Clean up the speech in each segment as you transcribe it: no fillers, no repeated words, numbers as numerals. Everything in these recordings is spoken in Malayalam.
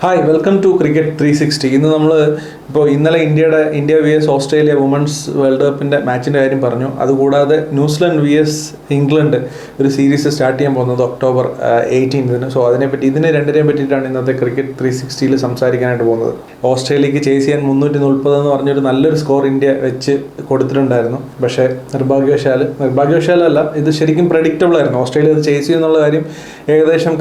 Hi welcome to cricket 360. ഇന്ന് നമ്മൾ ഇന്നലെ India V S Australia women's world കപ്പിൻ്റെ മാച്ചിൻ്റെ കാര്യം പറഞ്ഞു. അതുകൂടാതെ ന്യൂസിലൻഡ് വി എസ് ഇംഗ്ലണ്ട് ഒരു സീരീസ് സ്റ്റാർട്ട് ചെയ്യാൻ പോകുന്നത് ഒക്ടോബർ 18. സോ ഇതിനെ രണ്ടിനെയും പറ്റിയിട്ടാണ് ഇന്നത്തെ ക്രിക്കറ്റ് 360യിൽ സംസാരിക്കാനായിട്ട് പോകുന്നത്. ഓസ്ട്രേലിയക്ക് ചേസ് ചെയ്യാൻ 340 എന്ന് പറഞ്ഞൊരു നല്ലൊരു സ്കോർ ഇന്ത്യ വെച്ച് കൊടുത്തിട്ടുണ്ടായിരുന്നു. പക്ഷേ നിർഭാഗ്യവശാലല്ല, ഇത് ശരിക്കും പ്രഡിക്റ്റബിൾ ആയിരുന്നു. ഓസ്ട്രേലിയ അത് ചേസ് ചെയ്യുന്നുള്ള കാര്യം ഏകദേശം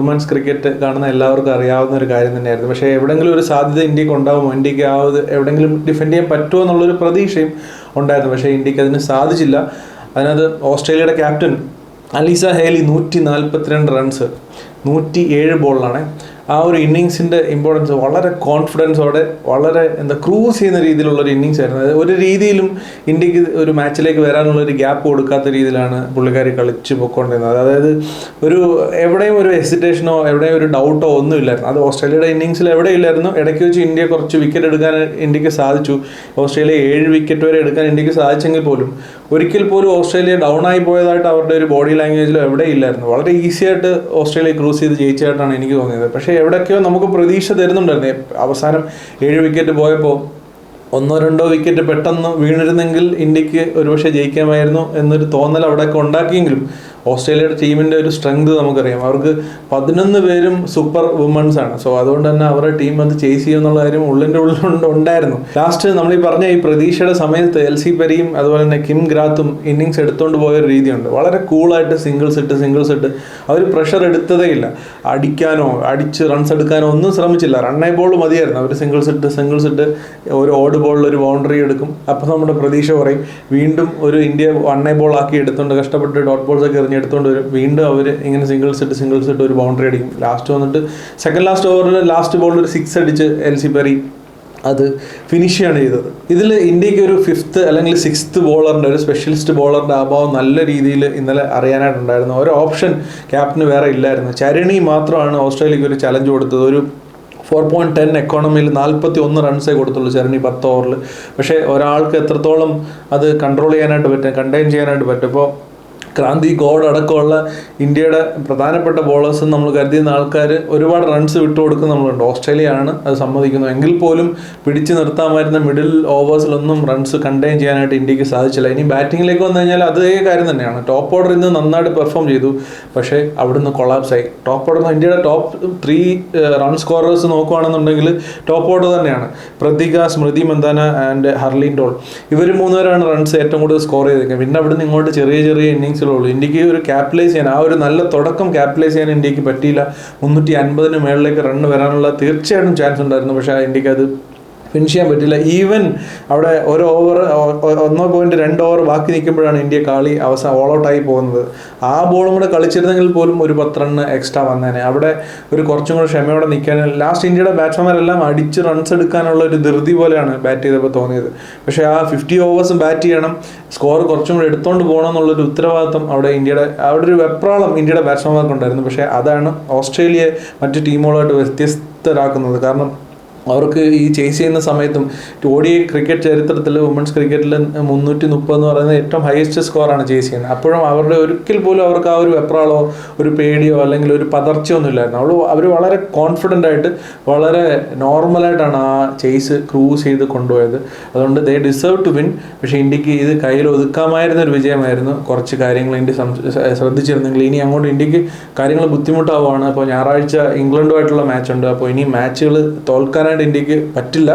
വുമൻസ് ക്രിക്കറ്റ് കാണുന്ന എല്ലാവർക്കും അറിയാവുന്ന ഒരു കാര്യം തന്നെയായിരുന്നു. പക്ഷേ എവിടെയെങ്കിലും ഒരു സാധ്യത ഇന്ത്യക്ക് ഉണ്ടാകുമോ, ഇന്ത്യക്ക് എവിടെയെങ്കിലും ഡിഫെൻഡ് ചെയ്യാൻ പറ്റുമോ എന്നുള്ളൊരു പ്രതീക്ഷയും ഉണ്ടായിരുന്നു. പക്ഷേ ഇന്ത്യക്ക് അതിന് സാധിച്ചില്ല. അതിനകത്ത് ഓസ്ട്രേലിയയുടെ ക്യാപ്റ്റൻ അലീസ ഹേലി 142 റൺസ് 107 ബോളിലാണ്. ആ ഒരു ഇന്നിങ്സിൻ്റെ ഇമ്പോർട്ടൻസ് വളരെ കോൺഫിഡൻസോടെ വളരെ ക്രൂസ് ചെയ്യുന്ന രീതിയിലുള്ളൊരു ഇന്നിങ്സ് ആയിരുന്നു. ഒരു രീതിയിലും ഇന്ത്യക്ക് ഒരു മാച്ചിലേക്ക് വരാനുള്ളൊരു ഗ്യാപ്പ് കൊടുക്കാത്ത രീതിയിലാണ് പുള്ളിക്കാരി കളിച്ച് പൊയ്ക്കൊണ്ടിരുന്നത്. അതായത് എവിടെയും ഒരു ഹെസിറ്റേഷനോ എവിടെയും ഒരു ഡൗട്ടോ ഒന്നുമില്ലായിരുന്നു. അത് ഓസ്ട്രേലിയയുടെ ഇന്നിങ്സിൽ എവിടെയില്ലായിരുന്നു. ഇടയ്ക്ക് വെച്ച് ഇന്ത്യ കുറച്ച് വിക്കറ്റ് എടുക്കാൻ ഇന്ത്യക്ക് സാധിച്ചു. ഓസ്ട്രേലിയ 7 വിക്കറ്റ് വരെ എടുക്കാൻ ഇന്ത്യക്ക് സാധിച്ചെങ്കിൽ പോലും ഒരിക്കൽ പോലും ഓസ്ട്രേലിയ ഡൗൺ ആയി പോയതായിട്ട് അവരുടെ ഒരു ബോഡി ലാംഗ്വേജിലോ എവിടെയില്ലായിരുന്നു. വളരെ ഈസി ആയിട്ട് ഓസ്ട്രേലിയ ക്രൂസ് ചെയ്ത് ജയിച്ചതായിട്ടാണ് എനിക്ക് തോന്നിയത്. പക്ഷേ എവിടെയൊക്കെയോ നമുക്ക് പ്രതീക്ഷ തരുന്നുണ്ടായിരുന്നു. അവസാനം 7 വിക്കറ്റ് പോയപ്പോൾ 1-2 വിക്കറ്റ് പെട്ടെന്ന് വീണിരുന്നെങ്കിൽ ഇന്ത്യക്ക് ഒരുപക്ഷെ ജയിക്കാമായിരുന്നു എന്നൊരു തോന്നൽ അവിടെയൊക്കെ ഉണ്ടാക്കിയെങ്കിലും ഓസ്ട്രേലിയയുടെ ടീമിൻ്റെ ഒരു സ്ട്രെങ്ത് നമുക്കറിയാം. അവർക്ക് 11 പേരും സൂപ്പർ വുമൻസ് ആണ്. സോ അതുകൊണ്ട് തന്നെ അവരുടെ ടീം അത് ചേസ് ചെയ്യുമെന്നുള്ള കാര്യം ഉള്ളിൻ്റെ ഉണ്ടായിരുന്നു. ലാസ്റ്റ് നമ്മൾ ഈ പ്രതീക്ഷയുടെ സമയത്ത് എൽസി പെരിയും അതുപോലെ തന്നെ കിം ഗ്രാത്തും ഇന്നിങ്സ് എടുത്തുകൊണ്ട് പോയൊരു രീതിയുണ്ട്. വളരെ കൂളായിട്ട് സിംഗിൾസ് ഇട്ട് അവർ പ്രഷർ എടുത്തതേ ഇല്ല. അടിച്ച് റൺസ് എടുക്കാനോ ഒന്നും ശ്രമിച്ചില്ല. റണ്ണേ ബോൾ മതിയായിരുന്നു. അവർ സിംഗിൾസ് ഇട്ട് ഒരു ഓട് ബോളിൽ ഒരു ബൗണ്ടറി എടുക്കും. അപ്പോൾ നമ്മുടെ പ്രതീക്ഷ പറയും. വീണ്ടും ഒരു ഇന്ത്യ വണ്ണേ ബോൾ ആക്കി എടുത്തുകൊണ്ട് കഷ്ടപ്പെട്ട് ഡോട്ട് ബോൾസ് ഒക്കെ എടുത്തുകൊണ്ട് വരും. വീണ്ടും അവർ ഇങ്ങനെ സിംഗിൾസ് ഇട്ട് ഒരു ബൗണ്ടറി അടിക്കും. ലാസ്റ്റ് വന്നിട്ട് സെക്കൻഡ് ലാസ്റ്റ് ഓവറിൽ ലാസ്റ്റ് ബോളിൽ ഒരു 6 അടിച്ച് എൽസി പെരി അത് ഫിനിഷ് ചെയ്യാണ് ചെയ്തത്. ഇതിൽ ഇന്ത്യക്ക് ഒരു 5th അല്ലെങ്കിൽ 6th ബോളറിൻ്റെ ഒരു സ്പെഷ്യലിസ്റ്റ് ബോളറിൻ്റെ അഭാവം നല്ല രീതിയിൽ ഇന്നലെ അറിയാനായിട്ടുണ്ടായിരുന്നു. ഒരു ഓപ്ഷൻ ക്യാപ്റ്റന് വേറെ ഇല്ലായിരുന്നു. ചരണി മാത്രമാണ് ഓസ്ട്രേലിയക്ക് ഒരു ചലഞ്ച് കൊടുത്തത്. ഒരു 4.10 എക്കോണമിയിൽ 41 റൺസേ കൊടുത്തുള്ളൂ ചരണി 10 ഓവറിൽ. പക്ഷേ ഒരാൾക്ക് എത്രത്തോളം അത് കണ്ടെയ്ൻ ചെയ്യാനായിട്ട് പറ്റും. ഇപ്പോൾ ക്രാന്തി ഗോഡ് അടക്കമുള്ള ഇന്ത്യയുടെ പ്രധാനപ്പെട്ട ബോളേഴ്സ് നമ്മൾ കരുതിയുന്ന ആൾക്കാർ ഒരുപാട് റൺസ് വിട്ടുകൊടുക്കുന്ന നമ്മളുണ്ട്. ഓസ്ട്രേലിയ ആണ് അത് സമ്മതിക്കുന്നത്. എങ്കിൽ പോലും പിടിച്ചു നിർത്താമായിരുന്ന മിഡിൽ ഓവേഴ്സിലൊന്നും റൺസ് കണ്ടെയ്ൻ ചെയ്യാനായിട്ട് ഇന്ത്യക്ക് സാധിച്ചില്ല. ഇനി ബാറ്റിങ്ങിലേക്ക് വന്നു കഴിഞ്ഞാൽ അതേ കാര്യം തന്നെയാണ്. ടോപ്പ് ഓർഡർ ഇന്ന് നന്നായിട്ട് പെർഫോം ചെയ്തു. പക്ഷേ അവിടുന്ന് കൊളാപ്സായി. ടോപ്പ് ഓർഡർ ഇന്ത്യയുടെ ടോപ്പ് 3 റൺ സ്കോറേഴ്സ് നോക്കുകയാണെന്നുണ്ടെങ്കിൽ ടോപ്പ് ഓർഡർ തന്നെയാണ്. പ്രതിക, സ്മൃതി മന്ദാന ആൻഡ് ഹർലീൻ ടോൾ. ഇവർ 3 പേരാണ് റൺസ് ഏറ്റവും കൂടുതൽ സ്കോർ ചെയ്തേക്കുന്നത്. പിന്നെ അവിടുന്ന് ഇങ്ങോട്ട് ചെറിയ ഇന്നിങ്സ് ഇന്ത്യക്ക് ഒരു ക്യാപിറ്റലൈസ് ചെയ്യാൻ, ആ ഒരു നല്ല തുടക്കം ക്യാപിറ്റലൈസ് ചെയ്യാൻ ഇന്ത്യക്ക് പറ്റിയില്ല. 350 മേളിലേക്ക് റണ്ണ് വരാനുള്ള തീർച്ചയായിട്ടും ചാൻസ് ഉണ്ടായിരുന്നു. പക്ഷേ ഇന്ത്യക്ക് അത് ഫിനിഷ് ചെയ്യാൻ പറ്റില്ല. ഈവൻ അവിടെ 1.2 ഓവർ ബാക്കി നിൽക്കുമ്പോഴാണ് ഇന്ത്യ ഓൾ ഔട്ടായി പോകുന്നത്. ആ ബോളും കൂടെ കളിച്ചിരുന്നെങ്കിൽ പോലും ഒരു 10 റണ്ണ് എക്സ്ട്രാ വന്നേനെ. അവിടെ ഒരു കുറച്ചും കൂടെ ക്ഷമയോടെ നിൽക്കാൻ ലാസ്റ്റ് ഇന്ത്യയുടെ ബാറ്റ്സ്മാൻമാരെല്ലാം അടിച്ച് റൺസ് എടുക്കാനുള്ള ഒരു ധൃതി പോലെയാണ് ബാറ്റ് ചെയ്തപ്പോൾ തോന്നിയത്. പക്ഷേ ആ 50 ഓവേഴ്സും ബാറ്റ് ചെയ്യണം, സ്കോർ കുറച്ചും കൂടെ എടുത്തുകൊണ്ട് പോകണം എന്നുള്ളൊരു ഉത്തരവാദിത്വം അവിടെ ഒരു വെപ്രാളം ഇന്ത്യയുടെ ബാറ്റ്സ്മാൻമാർക്കുണ്ടായിരുന്നു. പക്ഷേ അതാണ് ഓസ്ട്രേലിയയെ മറ്റു ടീമുകളായിട്ട് വ്യത്യസ്തരാക്കുന്നത്. കാരണം അവർക്ക് ഈ ചേസ് ചെയ്യുന്ന സമയത്തും ODI ക്രിക്കറ്റ് ചരിത്രത്തിൽ വുമൻസ് ക്രിക്കറ്റിൽ 330 എന്ന് പറയുന്നത് ഏറ്റവും ഹയസ്റ്റ് സ്കോറാണ് ചേസ് ചെയ്യുന്നത്. അപ്പോഴും അവരുടെ ഒരിക്കൽ പോലും അവർക്ക് ആ ഒരു വെപ്രാളോ ഒരു പേടിയോ അല്ലെങ്കിൽ ഒരു പതർച്ചയോ ഒന്നും ഇല്ലായിരുന്നു. അവർ വളരെ കോൺഫിഡൻ്റ് ആയിട്ട് വളരെ നോർമലായിട്ടാണ് ആ ചേസ് ക്രൂസ് ചെയ്ത് കൊണ്ടുപോയത്. അതുകൊണ്ട് ദേ ഡിസേർവ് ടു വിൻ. പക്ഷേ ഇന്ത്യക്ക് ഇത് കയ്യിൽ ഒതുക്കാമായിരുന്ന ഒരു വിജയമായിരുന്നു. കുറച്ച് കാര്യങ്ങൾ ഇന്ത്യ ശ്രദ്ധിച്ചിരുന്നെങ്കിൽ ഇനി അങ്ങോട്ട് ഇന്ത്യക്ക് കാര്യങ്ങൾ ബുദ്ധിമുട്ടാവുകയാണ്. അപ്പോൾ ഞായറാഴ്ച ഇംഗ്ലണ്ടുമായിട്ടുള്ള മാച്ചുണ്ട്. അപ്പോൾ ഇനി മാച്ചുകൾ തോൽക്കാനായിട്ട് ഇന്ത്യക്ക് പറ്റില്ല.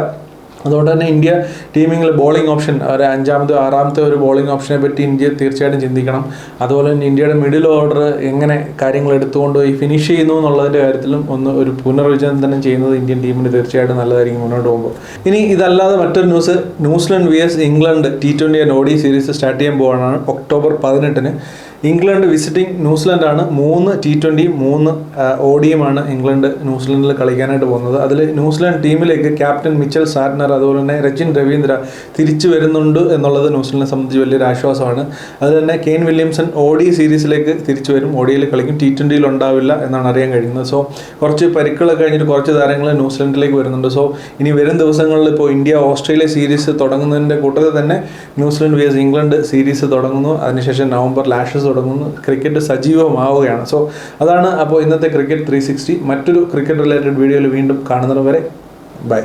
അതുകൊണ്ട് തന്നെ ഇന്ത്യ ടീമിങ്ങിൽ ബോളിംഗ് ഓപ്ഷൻ ഒരു 5ാമത്തെ 6ാമത്തെ ഒരു ബോളിംഗ് ഓപ്ഷനെ പറ്റി ഇന്ത്യ തീർച്ചയായിട്ടും ചിന്തിക്കണം. അതുപോലെ തന്നെ ഇന്ത്യയുടെ മിഡിൽ ഓർഡർ എങ്ങനെ കാര്യങ്ങൾ എടുത്തുകൊണ്ട് ഫിനിഷ് ചെയ്യുന്നു എന്നുള്ളതിൻ്റെ കാര്യത്തിലും ഒരു പുനർവിചിന്തനം ചെയ്യുന്നത് ഇന്ത്യൻ ടീമിന് തീർച്ചയായിട്ടും നല്ലതായിരിക്കും മുന്നോട്ട് പോകുമ്പോൾ. ഇനി ഇതല്ലാതെ മറ്റൊരു New Zealand vs England T20 and ODI series start ചെയ്യാൻ പോവുകയാണ് ഒക്ടോബർ 18. ഇംഗ്ലണ്ട് വിസിറ്റിംഗ് ന്യൂസിലൻഡാണ്. 3 T20 3 ODIയുമാണ് ഇംഗ്ലണ്ട് ന്യൂസിലൻഡിൽ കളിക്കാനായിട്ട് പോകുന്നത്. അതിൽ ന്യൂസിലൻഡ് ടീമിലേക്ക് ക്യാപ്റ്റൻ മിച്ചൽ സാറ്റ്നർ അതുപോലെ തന്നെ രജിൻ രവീന്ദ്ര തിരിച്ചു വരുന്നുണ്ട് എന്നുള്ളത് ന്യൂസിലൻഡിനെ സംബന്ധിച്ച് വലിയൊരു ആശ്വാസമാണ്. അതുപോലെ തന്നെ കെയ്ൻ വില്യംസൺ ODI സീരീസിലേക്ക് തിരിച്ചു വരും. ODIയിൽ കളിക്കും, T20യിൽ ഉണ്ടാവില്ല എന്നാണ് അറിയാൻ കഴിയുന്നത്. സോ കുറച്ച് പരിക്കുകളൊക്കെ കഴിഞ്ഞിട്ട് കുറച്ച് താരങ്ങൾ ന്യൂസിലൻഡിലേക്ക് വരുന്നുണ്ട്. സോ ഇനി വരും ദിവസങ്ങളിൽ ഇപ്പോൾ ഇന്ത്യ ഓസ്ട്രേലിയ സീരീസ് തുടങ്ങുന്നതിൻ്റെ കൂട്ടത്തിൽ തന്നെ ന്യൂസിലൻഡ് vs ഇംഗ്ലണ്ട് സീരീസ് തുടങ്ങുന്നു. അതിനുശേഷം നവംബറിൽ ആഷസ് തുടങ്ങുന്നു, ക്രിക്കറ്റ് സജീവമാവുകയാണ്. സോ അതാണ് അപ്പോൾ ഇന്നത്തെ ക്രിക്കറ്റ് 360. മറ്റൊരു ക്രിക്കറ്റ് റിലേറ്റഡ് വീഡിയോയിൽ വീണ്ടും കാണുന്നത് വരെ ബൈ.